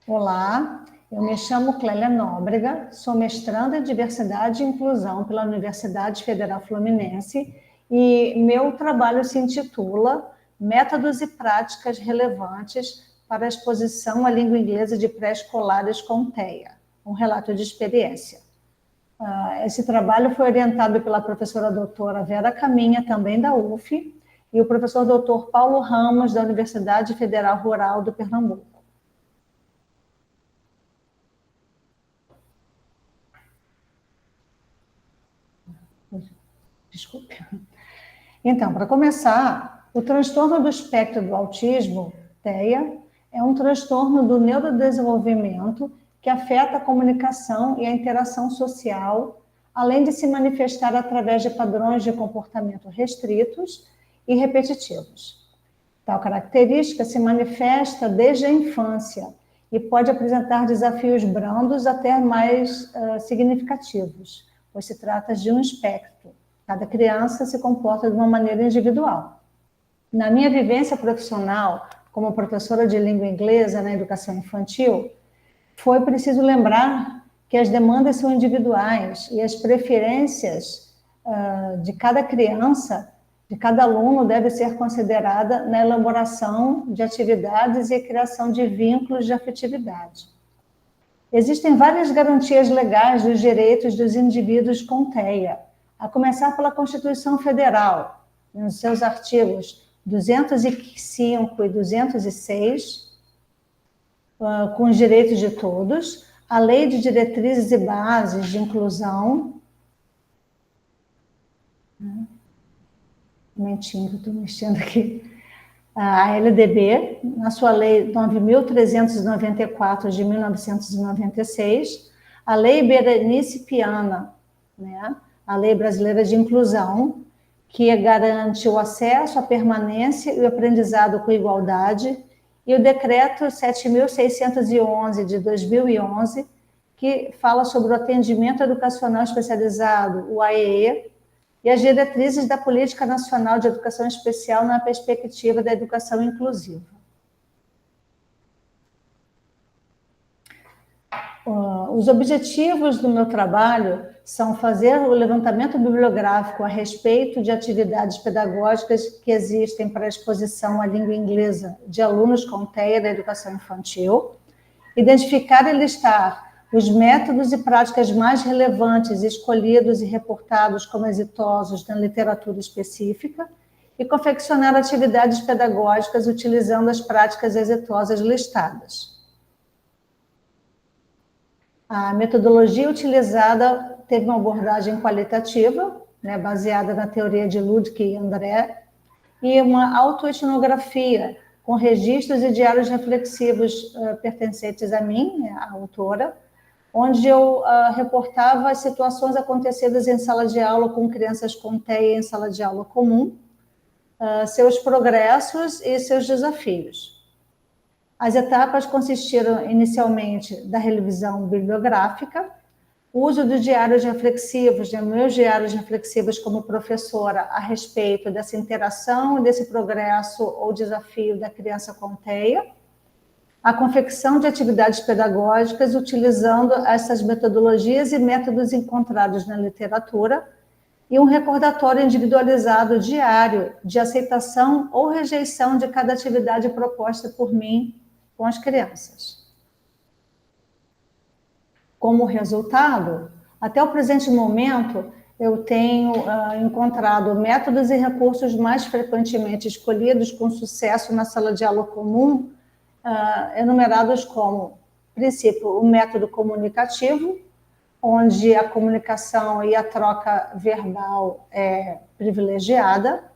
Olá, eu me chamo Clélia Nóbrega, sou mestranda em Diversidade e Inclusão pela Universidade Federal Fluminense e meu trabalho se intitula Métodos e Práticas Relevantes para a Exposição à Língua Inglesa de Pré-Escolares com TEA, um relato de experiência. Esse trabalho foi orientado pela professora doutora Vera Caminha, também da UF, e o professor doutor Paulo Ramos, da Universidade Federal Rural do Pernambuco. Desculpe. Então, para começar, o transtorno do espectro do autismo, TEA, é um transtorno do neurodesenvolvimento que afeta a comunicação e a interação social, além de se manifestar através de padrões de comportamento restritos e repetitivos. Tal característica se manifesta desde a infância e pode apresentar desafios brandos até mais significativos, pois se trata de um espectro. Cada criança se comporta de uma maneira individual. Na minha vivência profissional, como professora de língua inglesa na educação infantil, foi preciso lembrar que as demandas são individuais e as preferências de cada criança, de cada aluno, deve ser considerada na elaboração de atividades e criação de vínculos de afetividade. Existem várias garantias legais dos direitos dos indivíduos com TEA, a começar pela Constituição Federal, nos seus artigos 205 e 206, com os direitos de todos, a Lei de Diretrizes e Bases de Inclusão, um momentinho que eu estou mexendo aqui, a LDB, na sua Lei 9.394 de 1996, a Lei Berenice Piana, né? A Lei Brasileira de Inclusão, que garante o acesso, a permanência e o aprendizado com igualdade, e o Decreto 7.611 de 2011, que fala sobre o atendimento educacional especializado, o AEE, e as diretrizes da Política Nacional de Educação Especial na perspectiva da educação inclusiva. Os objetivos do meu trabalho são fazer o levantamento bibliográfico a respeito de atividades pedagógicas que existem para a exposição à língua inglesa de alunos com TEA da educação infantil, identificar e listar os métodos e práticas mais relevantes escolhidos e reportados como exitosos na literatura específica e confeccionar atividades pedagógicas utilizando as práticas exitosas listadas. A metodologia utilizada teve uma abordagem qualitativa, né, baseada na teoria de Ludwig e André, e uma autoetnografia, com registros e diários reflexivos pertencentes a mim, né, a autora, onde eu reportava as situações acontecidas em sala de aula com crianças com TEA em sala de aula comum, seus progressos e seus desafios. As etapas consistiram inicialmente da revisão bibliográfica, o uso de diários reflexivos, de meus diários reflexivos como professora a respeito dessa interação, desse progresso ou desafio da criança com TEA, a confecção de atividades pedagógicas utilizando essas metodologias e métodos encontrados na literatura e um recordatório individualizado diário de aceitação ou rejeição de cada atividade proposta por mim com as crianças. Como resultado, até o presente momento, eu tenho encontrado métodos e recursos mais frequentemente escolhidos com sucesso na sala de aula comum, enumerados como, princípio, o método comunicativo, onde a comunicação e a troca verbal é privilegiada,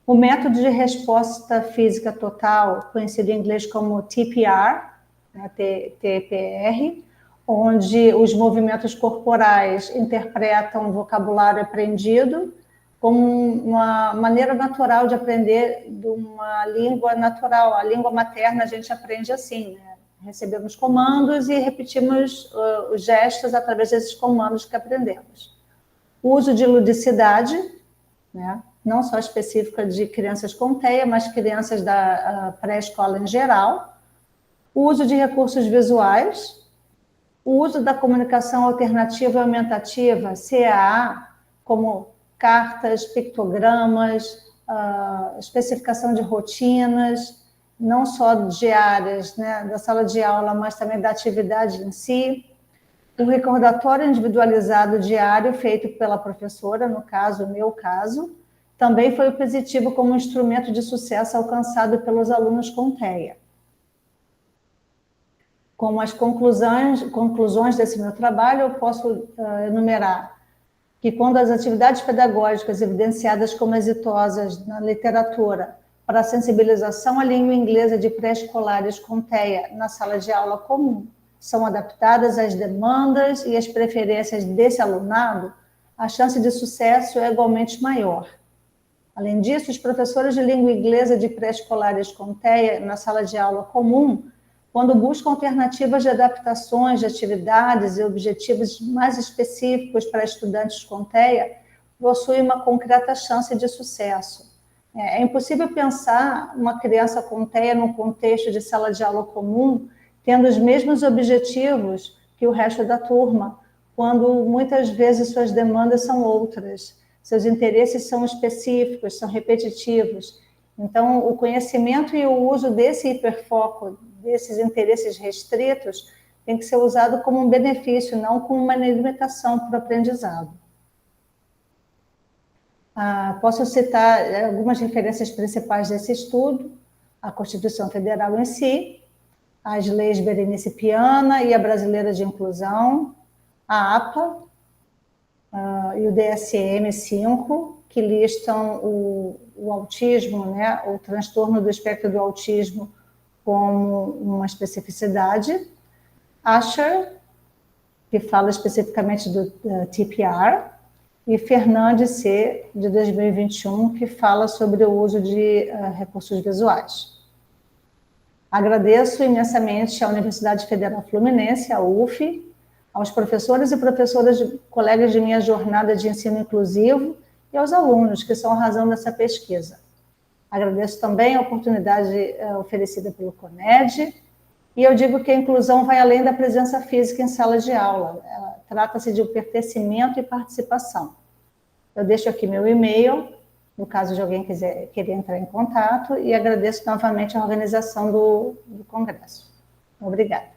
o método de resposta física total, conhecido em inglês como TPR, né, TPR, onde os movimentos corporais interpretam o vocabulário aprendido como uma maneira natural de aprender de uma língua natural. A língua materna a gente aprende assim, né? Recebemos comandos e repetimos os gestos através desses comandos que aprendemos. O uso de ludicidade, né? Não só específica de crianças com TEA, mas crianças da pré-escola em geral. o uso de recursos visuais, o uso da comunicação alternativa e aumentativa, CAA, como cartas, pictogramas, especificação de rotinas, não só diárias, né, da sala de aula, mas também da atividade em si. O recordatório individualizado diário feito pela professora, no caso, o meu caso, também foi positivo como instrumento de sucesso alcançado pelos alunos com TEA. Como as conclusões desse meu trabalho, eu posso enumerar que quando as atividades pedagógicas evidenciadas como exitosas na literatura para a sensibilização à língua inglesa de pré-escolares com TEA na sala de aula comum são adaptadas às demandas e às preferências desse alunado, a chance de sucesso é igualmente maior. Além disso, os professores de língua inglesa de pré-escolares com TEA na sala de aula comum, quando buscam alternativas de adaptações de atividades e objetivos mais específicos para estudantes com TEA, possuem uma concreta chance de sucesso. É impossível pensar uma criança com TEA num contexto de sala de aula comum, tendo os mesmos objetivos que o resto da turma, quando muitas vezes suas demandas são outras, seus interesses são específicos, são repetitivos. Então, o conhecimento e o uso desse hiperfoco, desses interesses restritos, tem que ser usado como um benefício, não como uma limitação para o aprendizado. Posso citar algumas referências principais desse estudo: a Constituição Federal em si, as leis Berenice Piana e a Brasileira de Inclusão, a APA e o DSM-5, que listam o autismo, né, o transtorno do espectro do autismo, como uma especificidade. Asher, que fala especificamente do TPR, e Fernandes C., de 2021, que fala sobre o uso de recursos visuais. Agradeço imensamente à Universidade Federal Fluminense, à UF, aos professores e professoras, colegas de minha jornada de ensino inclusivo, e aos alunos, que são a razão dessa pesquisa. Agradeço também a oportunidade oferecida pelo CONED, e eu digo que a inclusão vai além da presença física em sala de aula. Trata-se de um pertencimento e participação. Eu deixo aqui meu e-mail, no caso de alguém querer entrar em contato, e agradeço novamente a organização do congresso. Obrigada.